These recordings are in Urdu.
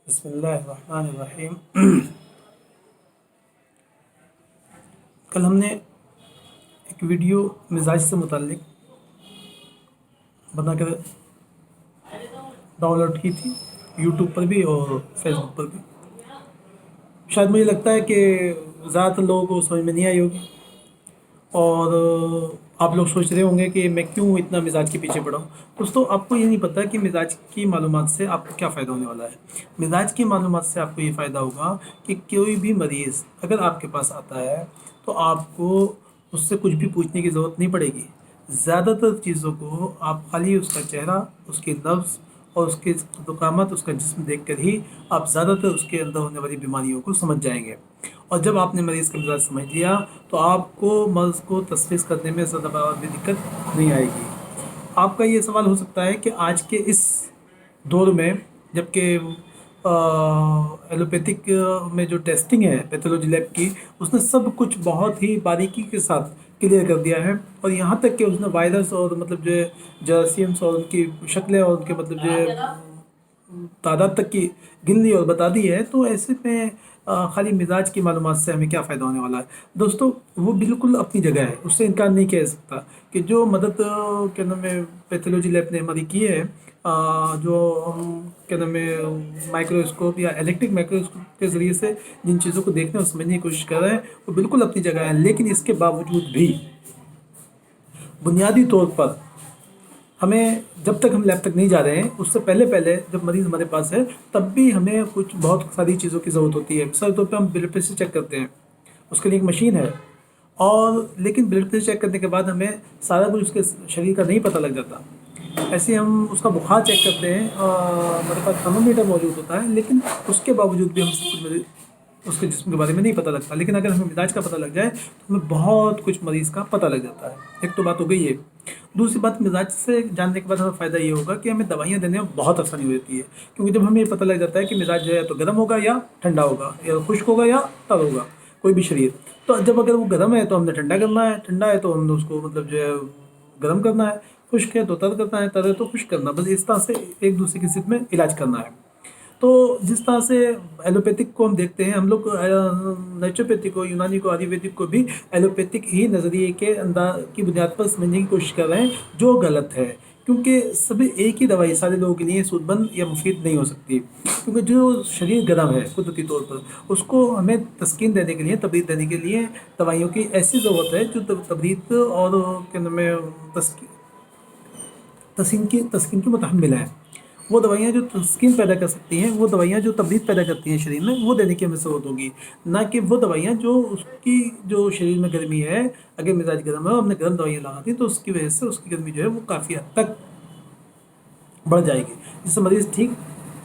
بسم اللہ الرحمن الرحیم۔ کل ہم نے ایک ویڈیو مزاج سے متعلق بنا کر ڈاؤن لوڈ کی تھی، یوٹیوب پر بھی اور فیس بک پر بھی۔ شاید مجھے لگتا ہے کہ زیادہ تر لوگوں کو سمجھ میں نہیں آئی ہوگی، اور آپ لوگ سوچ رہے ہوں گے کہ میں کیوں اتنا مزاج کے پیچھے پڑا ہوں۔ دوستو، آپ کو یہ نہیں پتہ کہ مزاج کی معلومات سے آپ کو کیا فائدہ ہونے والا ہے۔ مزاج کی معلومات سے آپ کو یہ فائدہ ہوگا کہ کوئی بھی مریض اگر آپ کے پاس آتا ہے تو آپ کو اس سے کچھ بھی پوچھنے کی ضرورت نہیں پڑے گی۔ زیادہ تر چیزوں کو آپ خالی اس کا چہرہ، اس کے لفظ اور اس کے رکامت، اس کا جسم دیکھ کر ہی آپ زیادہ تر اس کے اندر ہونے والی بیماریوں کو سمجھ جائیں گے۔ اور جب آپ نے مریض کا مزاج سمجھ لیا تو آپ کو مرض کو تشخیص کرنے میں زیادہ بھی دقت نہیں آئے گی۔ آپ کا یہ سوال ہو سکتا ہے کہ آج کے اس دور میں، جب کہ ایلوپیتھک میں جو ٹیسٹنگ ہے پیتھولوجی لیب کی، اس نے سب کچھ بہت ہی باریکی کے ساتھ کلیئر کر دیا ہے، اور یہاں تک کہ اس نے وائرس اور مطلب جو جراثیمس اور ان کی شکلیں اور ان کے مطلب جو تعداد تک کی گن لی اور بتا دی ہے۔ تو ایسے میں خالی مزاج کی معلومات سے ہمیں کیا فائدہ ہونے والا ہے؟ دوستو، وہ بالکل اپنی جگہ ہے، اس سے انکار نہیں کیا جا سکتا کہ جو مدد کیا نام ہے پیتھولوجی لیب نے ہماری کی ہے، جو ہم کیا نام ہے مائکروسکوپ یا الیکٹرک مائکروسکوپ کے ذریعے سے جن چیزوں کو دیکھنے اور سمجھنے کی کوشش کر رہے ہیں، وہ بالکل اپنی جگہ ہے۔ لیکن اس کے باوجود بھی بنیادی طور پر ہمیں، جب تک ہم لیب تک نہیں جا رہے ہیں، اس سے پہلے جب مریض ہمارے پاس ہے تب بھی ہمیں کچھ بہت ساری چیزوں کی ضرورت ہوتی ہے۔ مثال طور پہ ہم بلڈ پریشر چیک کرتے ہیں، اس کے لیے ایک مشین ہے، اور لیکن بلڈ پریشر چیک کرنے کے بعد ہمیں سارا کچھ اس کے شریر کا نہیں پتہ لگ جاتا۔ ایسے ہم اس کا بخار چیک کرتے ہیں، ہمارے پاس تھرمومیٹر موجود ہوتا ہے، لیکن اس کے باوجود بھی ہم سب کچھ اس کے جسم کے بارے میں نہیں پتہ لگتا۔ لیکن اگر ہمیں مزاج کا پتہ لگ جائے تو ہمیں بہت کچھ مریض کا پتہ لگ جاتا ہے۔ ایک تو بات ہو گئی ہے۔ دوسری بات، مزاج سے جاننے کے بعد ہمیں فائدہ یہ ہوگا کہ ہمیں دوائیاں دینے میں بہت آسانی ہو جاتی ہے، کیونکہ جب ہمیں یہ پتہ لگ جاتا ہے کہ مزاج جو ہے تو گرم ہوگا یا ٹھنڈا ہوگا، یا خشک ہوگا یا تر ہوگا، کوئی بھی شریر۔ تو جب اگر وہ گرم ہے تو ہم نے ٹھنڈا کرنا ہے، ٹھنڈا ہے تو ہم نے اس کو مطلب جو ہے گرم کرنا ہے، خشک ہے تو تر کرنا ہے، تر ہے تو خشک کرنا، بس اس طرح سے ایک دوسرے کی ضد میں علاج کرنا ہے۔ تو جس طرح سے ایلوپیتھک کو ہم دیکھتے ہیں، ہم لوگ نیچروپیتھک کو، یونانی کو، آیورویدک کو بھی ایلوپیتھک ہی نظریے کے انداز کی بنیاد پر سمجھنے کی کوشش کر رہے ہیں، جو غلط ہے، کیونکہ سبھی ایک ہی دوائی سارے لوگوں کے لیے سود بند یا مفید نہیں ہو سکتی، کیونکہ جو شریر گرم ہے قدرتی طور پر، اس کو ہمیں تسکین دینے کے لیے، تبرید دینے کے لیے دوائیوں کی ایسی ضرورت ہے جو تبرید اور کیا نام ہے تسکین کی متحمل ہے۔ وہ دوائیاں جو تسکین پیدا کر سکتی ہیں، وہ دوائیاں جو تبرید پیدا کرتی ہیں شریر میں، وہ دینے کی ہمیں ضرورت ہوگی، نہ کہ وہ دوائیاں جو اس کی جو شریر میں گرمی ہے، اگر مزاج گرم ہے اور ہم نے گرم دوائیاں لگا دی تو اس کی وجہ سے اس کی گرمی جو ہے وہ کافی حد تک بڑھ جائے گی، جس سے مریض ٹھیک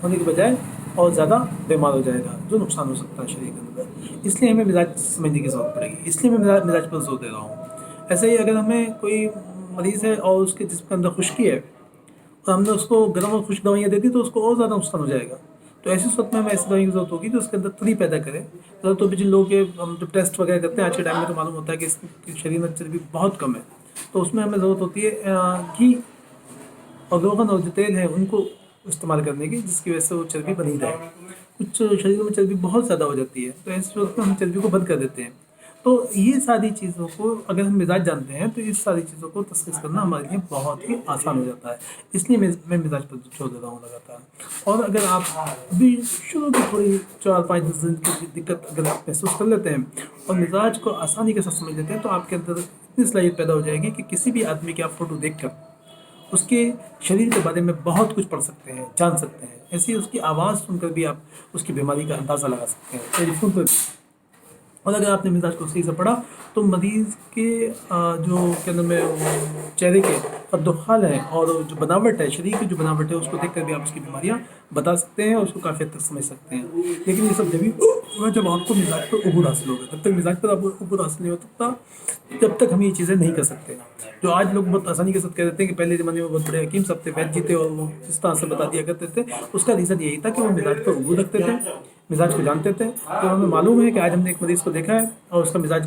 ہونے کے بجائے اور زیادہ بیمار ہو جائے گا، جو نقصان ہو سکتا ہے شریر کے اندر۔ اس لیے ہمیں مزاج سمجھنے کی ضرورت پڑے گی، اس لیے میں مزاج پر زور دے رہا ہوں۔ ایسے ہی اگر ہمیں کوئی مریض ہے اور اس کے جسم کے اندر خشکی ہے، اور ہم نے اس کو گرم اور خشک دوائیاں دے دی تو اس کو اور زیادہ نقصان ہو جائے گا۔ تو ایسی صورت میں ہمیں ایسی دوائیوں کی ضرورت ہوگی جو اس کے اندر تری پیدا کرے۔ تو بھی جن لوگوں کے ہم جب ٹیسٹ وغیرہ کرتے ہیں آج کے ٹائم میں، تو معلوم ہوتا ہے کہ اس کی شریر میں چربی بہت کم ہے، تو اس میں ہمیں ضرورت ہوتی ہے گھی اور روغن اور جو تیل ہے ان کو استعمال کرنے کی، جس کی وجہ سے وہ چربی بنی رہے۔ کچھ شریر میں چربی بہت زیادہ ہو جاتی ہے، تو ایسی صورت میں ہم چربی کو بند کر دیتے ہیں۔ تو یہ ساری چیزوں کو اگر ہم مزاج جانتے ہیں تو اس ساری چیزوں کو تشخیص کرنا ہمارے لیے بہت ہی آسان ہو جاتا ہے۔ اس لیے میں مزاج پر چھوڑ دیتا ہوں لگاتار۔ اور اگر آپ ابھی شروع کی تھوڑی 4-5 دن کی دقت اگر آپ محسوس کر لیتے ہیں اور مزاج کو آسانی کے ساتھ سمجھ لیتے ہیں، تو آپ کے اندر اتنی صلاحیت پیدا ہو جائے گی کہ کسی بھی آدمی کی آپ فوٹو دیکھ کر اس کے شریر کے بارے میں بہت کچھ پڑھ سکتے ہیں، جان سکتے ہیں۔ ایسے ہی اس کی آواز سن کر بھی آپ اس کی بیماری کا اندازہ لگا سکتے ہیں، ٹیلی فون پر بھی۔ اور اگر آپ نے مزاج کو صحیح سے پڑھا تو مریض کے جو کیا نام ہے چہرے کے رد و خال ہیں اور جو بناوٹ ہے، شریر کی جو بناوٹ ہے، اس کو دیکھ کر بھی آپ اس کی بیماریاں بتا سکتے ہیں اور اس کو کافی حد تک سمجھ سکتے ہیں۔ لیکن یہ سب جبھی ہوگا جب آپ کو مزاج پر عبور حاصل ہوگا۔ جب تک مزاج پر آپ کو عبور حاصل نہیں ہو سکتا، جب تک ہم یہ چیزیں نہیں کر سکتے۔ جو آج لوگ بہت آسانی کے ساتھ کہہ دیتے ہیں کہ پہلے زمانے میں بہت بڑے حکیم صاحب تھے، وید جی تھے، اور وہ اس طرح سے بتا دیا کرتے تھے، اس کا ریزن یہی تھا کہ وہ مزاج پر عبور رکھتے تھے، مزاج کو جانتے تھے۔ تو ہمیں معلوم ہے کہ آج ہم نے ایک مریض کو دیکھا ہے اور اس کا مزاج